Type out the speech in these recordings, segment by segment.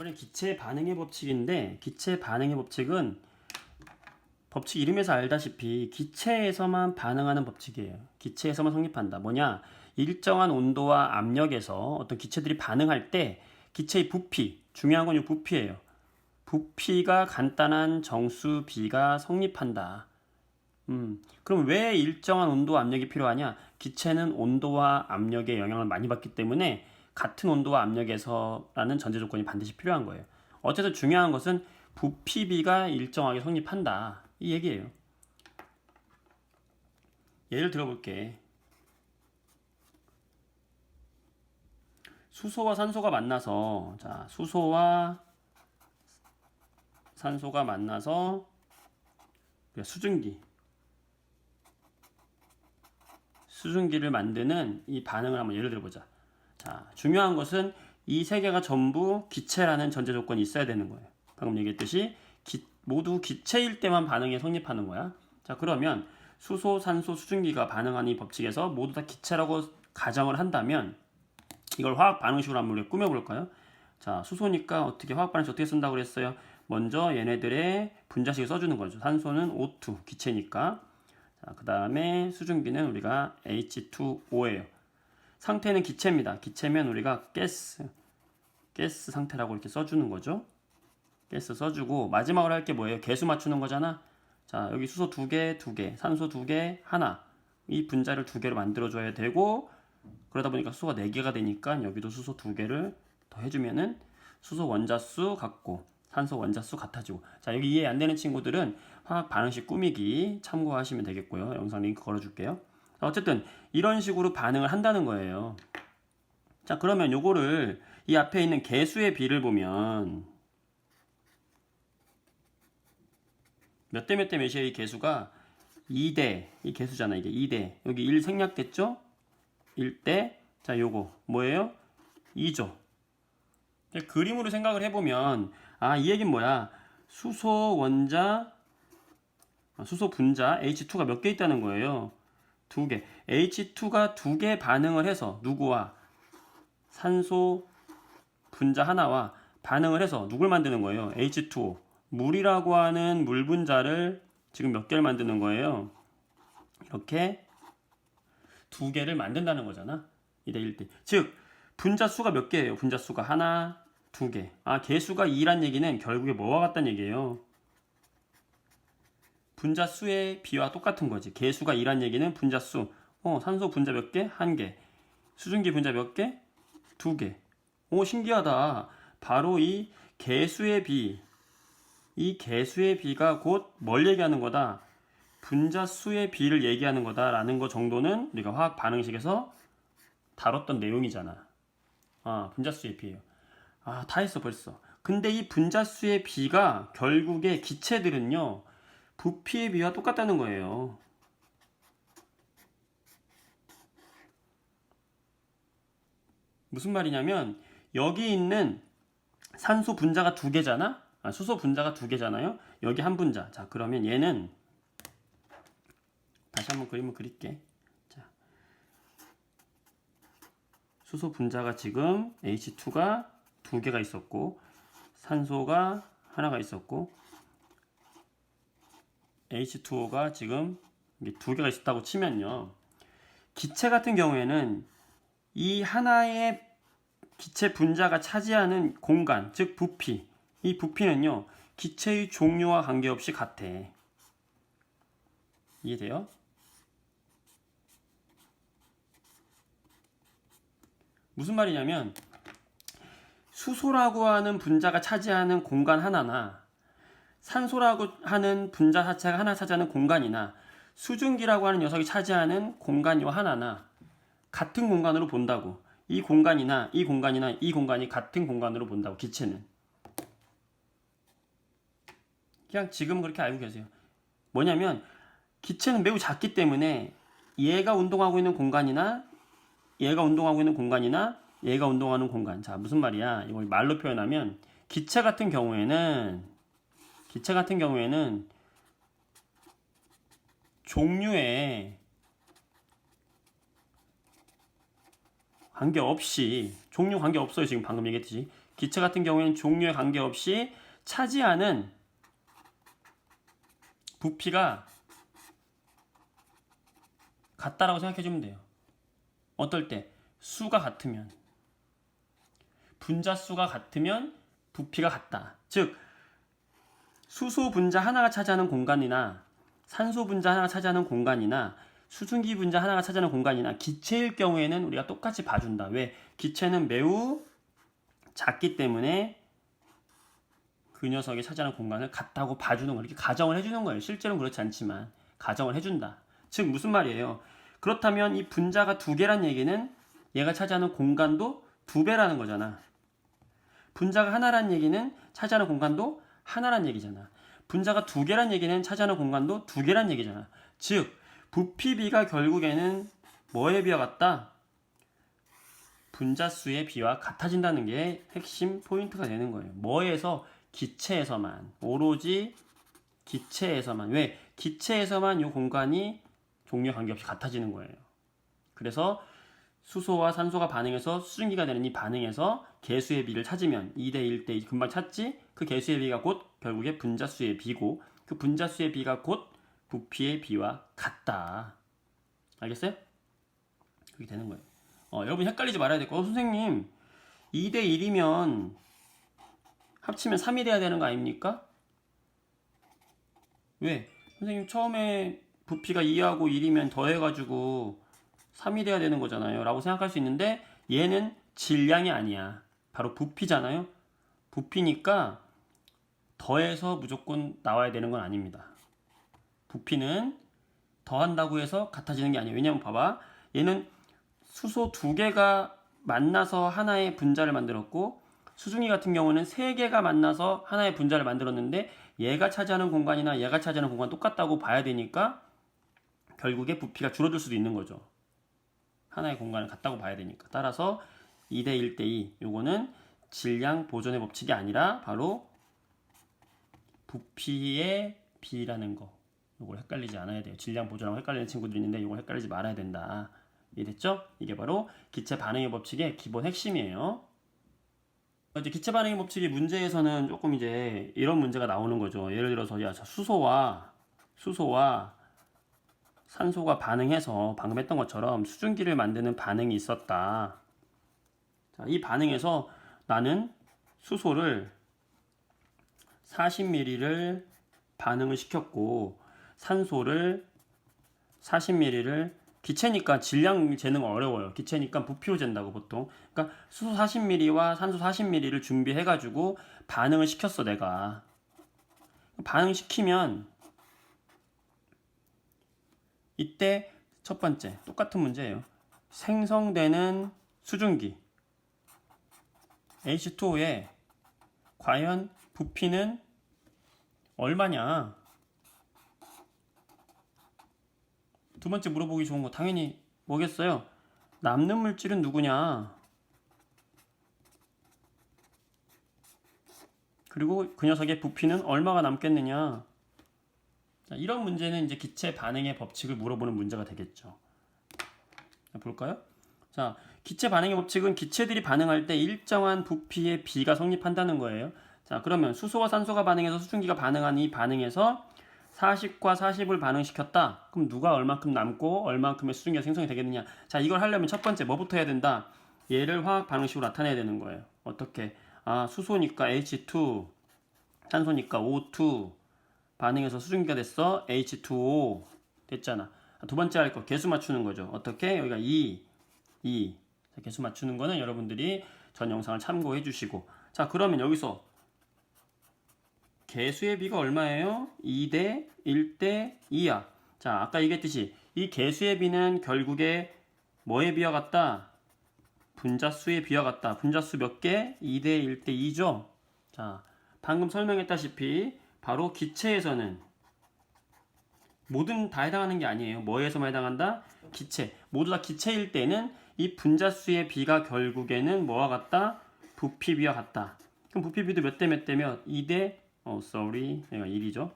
이번엔 기체 반응의 법칙인데, 기체 반응의 법칙은 법칙 이름에서 알다시피 기체에서만 반응하는 법칙이에요. 기체에서만 성립한다. 뭐냐? 일정한 온도와 압력에서 어떤 기체들이 반응할 때 기체의 부피, 중요한 건 이 부피예요. 부피가 간단한 정수 B가 성립한다. 그럼 왜 일정한 온도와 압력이 필요하냐? 기체는 온도와 압력의 영향을 많이 받기 때문에 같은 온도와 압력에서라는 전제 조건이 반드시 필요한 거예요. 어쨌든 중요한 것은 부피 B가 일정하게 성립한다. 이 얘기예요. 예를 들어볼게. 수소와 산소가 만나서, 자, 수소와 산소가 만나서 수증기를 만드는 이 반응을 한번 예를 들어보자. 자, 중요한 것은 이 세 개가 전부 기체라는 전제 조건이 있어야 되는 거예요. 방금 얘기했듯이 모두 기체일 때만 반응이 성립하는 거야. 자, 그러면 수소, 산소, 수증기가 반응하는 이 법칙에서 모두 다 기체라고 가정을 한다면 이걸 화학 반응식으로 한번 우리가 꾸며볼까요? 자, 수소니까 어떻게 화학 반응식 어떻게 쓴다고 그랬어요? 먼저 얘네들의 분자식을 써주는 거죠. 산소는 O2, 기체니까. 자, 그 다음에 수증기는 우리가 H2O예요. 상태는 기체입니다. 기체면 우리가 가스 상태라고 이렇게 써주는 거죠. 가스 써주고 마지막으로 할 게 뭐예요? 개수 맞추는 거잖아. 자, 여기 수소 2개, 2개, 산소 2개, 하나. 이 분자를 2개로 만들어줘야 되고 그러다 보니까 수소가 4개가 되니까 여기도 수소 2개를 더 해주면은 수소 원자수 같고 산소 원자수 같아지고. 자, 여기 이해 안 되는 친구들은 화학 반응식 꾸미기 참고하시면 되겠고요. 영상 링크 걸어줄게요. 자, 어쨌든 이런 식으로 반응을 한다는 거예요. 자, 그러면 요거를 이 앞에 있는 개수의 비를 보면 몇 대 몇 대 몇이에요? 이 개수가 2대, 이 개수잖아. 이게 2대. 여기 1 생략됐죠? 1대. 자, 요거 뭐예요? 2죠. 그림으로 생각을 해보면 이 얘기는 뭐야? 수소 분자 H2가 몇 개 있다는 거예요? 2개. H2가 2개 반응을 해서 누구와? 산소 분자 하나와 반응을 해서 누굴 만드는 거예요? H2O. 물이라고 하는 물 분자를 지금 몇 개를 만드는 거예요? 이렇게 2개를 만든다는 거잖아. 2대 1대. 즉 분자 수가 몇 개예요? 분자 수가 하나, 2개. 개수가 2란 얘기는 결국에 뭐와 같다는 얘기예요? 분자 수의 비와 똑같은 거지. 개수가 2란 얘기는 분자 수. 산소 분자 몇 개? 1개. 수증기 분자 몇 개? 2개. 신기하다. 바로 이 개수의 비. 이 개수의 비가 곧 뭘 얘기하는 거다? 분자 수의 비를 얘기하는 거다라는 거 정도는 우리가 화학 반응식에서 다뤘던 내용이잖아. 분자 수의 비예요. 다 했어 벌써. 근데 이 분자 수의 비가 결국에 기체들은요. 부피의 비와 똑같다는 거예요. 무슨 말이냐면 여기 있는 산소 분자가 2개잖아. 수소 분자가 2개잖아요. 여기 한 분자. 자, 그러면 얘는 다시 한번 그림을 그릴게. 자, 수소 분자가 지금 H2가 2개가 있었고 산소가 하나가 있었고 H2O가 지금 2개가 있었다고 치면요. 기체 같은 경우에는 이 하나의 기체 분자가 차지하는 공간, 즉 부피. 이 부피는요. 기체의 종류와 관계없이 같아. 이해돼요? 무슨 말이냐면 수소라고 하는 분자가 차지하는 공간 하나나 산소라고 하는 분자 자체가 하나 차지하는 공간이나 수증기라고 하는 녀석이 차지하는 공간이와 하나나 같은 공간으로 본다고. 이 공간이나 이 공간이나 이 공간이 같은 공간으로 본다고. 기체는. 그냥 지금 그렇게 알고 계세요. 뭐냐면 기체는 매우 작기 때문에 얘가 운동하고 있는 공간이나 얘가 운동하고 있는 공간이나 얘가 운동하는 공간. 자, 무슨 말이야? 이걸 말로 표현하면 기체 같은 경우에는 종류의 관계없이, 종류 관계없어요. 지금 방금 얘기했듯이 기체 같은 경우에는 종류에 관계없이 차지하는 부피가 같다라고 생각해주면 돼요. 어떨 때? 수가 같으면, 분자수가 같으면 부피가 같다. 즉 수소 분자 하나가 차지하는 공간이나 산소 분자 하나가 차지하는 공간이나 수증기 분자 하나가 차지하는 공간이나 기체일 경우에는 우리가 똑같이 봐준다. 왜? 기체는 매우 작기 때문에 그 녀석이 차지하는 공간을 같다고 봐주는 거, 이렇게 가정을 해주는 거예요. 실제로는 그렇지 않지만 가정을 해준다. 즉 무슨 말이에요? 그렇다면 이 분자가 두 개란 얘기는 얘가 차지하는 공간도 두 배라는 거잖아. 분자가 하나란 얘기는 차지하는 공간도 하나란 얘기잖아. 분자가 두 개란 얘기는 차지하는 공간도 두 개란 얘기잖아. 즉 부피비가 결국에는 뭐에 비와 같다? 분자수의 비와 같아진다는 게 핵심 포인트가 되는 거예요. 뭐에서? 기체에서만. 오로지 기체에서만. 왜? 기체에서만 이 공간이 종류에 관계없이 같아지는 거예요. 그래서 수소와 산소가 반응해서 수증기가 되는 이 반응에서 개수의 비를 찾으면 2대 1대 2 금방 찾지? 그 개수의 비가 곧 결국에 분자수의 비고 그 분자수의 비가 곧 부피의 비와 같다. 알겠어요? 그렇게 되는 거예요. 여러분 헷갈리지 말아야 될 거. 선생님 2대 1이면 합치면 3이 돼야 되는 거 아닙니까? 왜? 선생님 처음에 부피가 2하고 1이면 더해가지고 3이 돼야 되는 거잖아요 라고 생각할 수 있는데 얘는 질량이 아니야. 바로 부피잖아요. 부피니까 더해서 무조건 나와야 되는 건 아닙니다. 부피는 더한다고 해서 같아지는 게 아니에요. 왜냐면 봐봐. 얘는 수소 두 개가 만나서 하나의 분자를 만들었고 수증기 같은 경우는 세 개가 만나서 하나의 분자를 만들었는데 얘가 차지하는 공간이나 얘가 차지하는 공간 똑같다고 봐야 되니까 결국에 부피가 줄어들 수도 있는 거죠. 하나의 공간을 같다고 봐야 되니까. 따라서 2대 1대 2 요거는 질량 보존의 법칙이 아니라 바로 부피의 비라는 거. 요걸 헷갈리지 않아야 돼요. 질량 보존하고 헷갈리는 친구들이 있는데 요걸 헷갈리지 말아야 된다. 이해됐죠? 이게 바로 기체 반응의 법칙의 기본 핵심이에요. 이제 기체 반응의 법칙의 문제에서는 조금 이제 이런 문제가 나오는 거죠. 예를 들어서 야, 수소와 산소가 반응해서 방금 했던 것처럼 수증기를 만드는 반응이 있었다. 자, 이 반응에서 나는 수소를 40ml를 반응을 시켰고 산소를 40ml를 기체니까 질량 재는 어려워요. 기체니까 부피로 잰다고 보통. 그러니까 수소 40ml와 산소 40ml를 준비해가지고 반응을 시켰어 내가. 반응시키면 이때 첫 번째 똑같은 문제예요. 생성되는 수증기 H2O의 과연 부피는 얼마냐? 두 번째 물어보기 좋은 거 당연히 뭐겠어요? 남는 물질은 누구냐? 그리고 그 녀석의 부피는 얼마가 남겠느냐? 자, 이런 문제는 이제 기체 반응의 법칙을 물어보는 문제가 되겠죠. 자, 볼까요? 자, 기체 반응의 법칙은 기체들이 반응할 때 일정한 부피의 비가 성립한다는 거예요. 자, 그러면 수소와 산소가 반응해서 수증기가 반응한 이 반응에서 40과 40을 반응시켰다. 그럼 누가 얼만큼 남고 얼만큼의 수증기가 생성이 되겠느냐. 자, 이걸 하려면 첫 번째 뭐부터 해야 된다? 얘를 화학 반응식으로 나타내야 되는 거예요. 어떻게? 아, 수소니까 H2, 산소니까 O2, 반응해서 수증기가 됐어. H2O 됐잖아. 두 번째 할 거 개수 맞추는 거죠. 어떻게? 여기가 2. 자, 개수 맞추는 거는 여러분들이 전 영상을 참고해 주시고. 자, 그러면 여기서 개수의 비가 얼마예요? 2대 1대 2야. 자, 아까 얘기했듯이 이 개수의 비는 결국에 뭐에 비와 같다? 분자수의 비와 같다. 분자수 몇 개? 2대 1대 2죠. 자, 방금 설명했다시피 바로 기체에서는 뭐든 다 해당하는 게 아니에요. 뭐에서만 해당한다? 기체. 모두 다 기체일 때는 이 분자수의 비가 결국에는 뭐와 같다? 부피비와 같다. 그럼 부피비도 몇 대 몇 대면 2대 얘가 1이죠.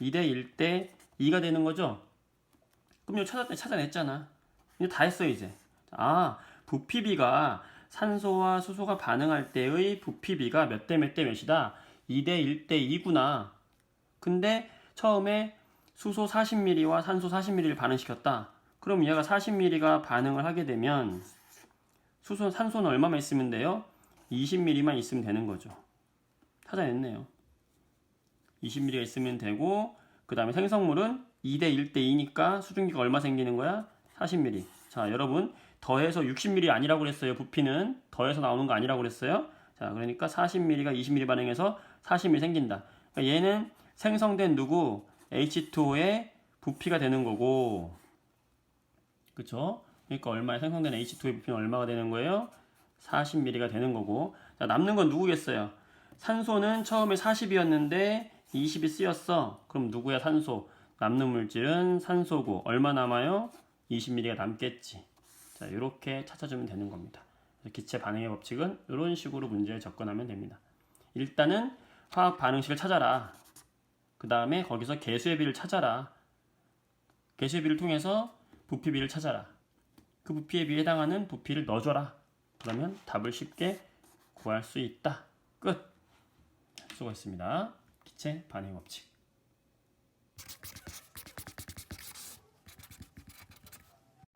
2대 1대 2가 되는 거죠. 그럼 이거 찾아냈잖아. 이제 다 했어 이제. 아, 부피비가 산소와 수소가 반응할 때의 부피비가 몇 대 몇 대 몇이다? 2대 1대 2구나. 근데 처음에 수소 40ml와 산소 40ml를 반응시켰다. 그럼 얘가 40ml가 반응을 하게 되면 산소는 얼마만 있으면 돼요? 20ml만 있으면 되는 거죠. 찾아냈네요. 20ml가 있으면 되고 그 다음에 생성물은 2대 1대 2니까 수증기가 얼마 생기는 거야? 40ml. 자, 여러분 더해서 60ml 아니라고 그랬어요. 부피는 더해서 나오는 거 아니라고 그랬어요. 자, 그러니까 40ml가 20ml 반응해서 40ml 생긴다. 그러니까 얘는 생성된 누구? H2O의 부피가 되는 거고, 그쵸? 그러니까 얼마에 생성된 H2O의 부피는 얼마가 되는 거예요? 40ml가 되는 거고. 자, 남는 건 누구겠어요? 산소는 처음에 40이었는데 20이 쓰였어. 그럼 누구야? 산소. 남는 물질은 산소고 얼마 남아요? 20ml가 남겠지. 자, 이렇게 찾아주면 되는 겁니다. 기체 반응의 법칙은 이런 식으로 문제를 접근하면 됩니다. 일단은 화학 반응식을 찾아라. 그 다음에 거기서 개수의 비를 찾아라. 개수의 비를 통해서 부피비를 찾아라. 그 부피에 비해 해당하는 부피를 넣어줘라. 그러면 답을 쉽게 구할 수 있다. 끝. 수고했습니다. 기체 반응의 법칙.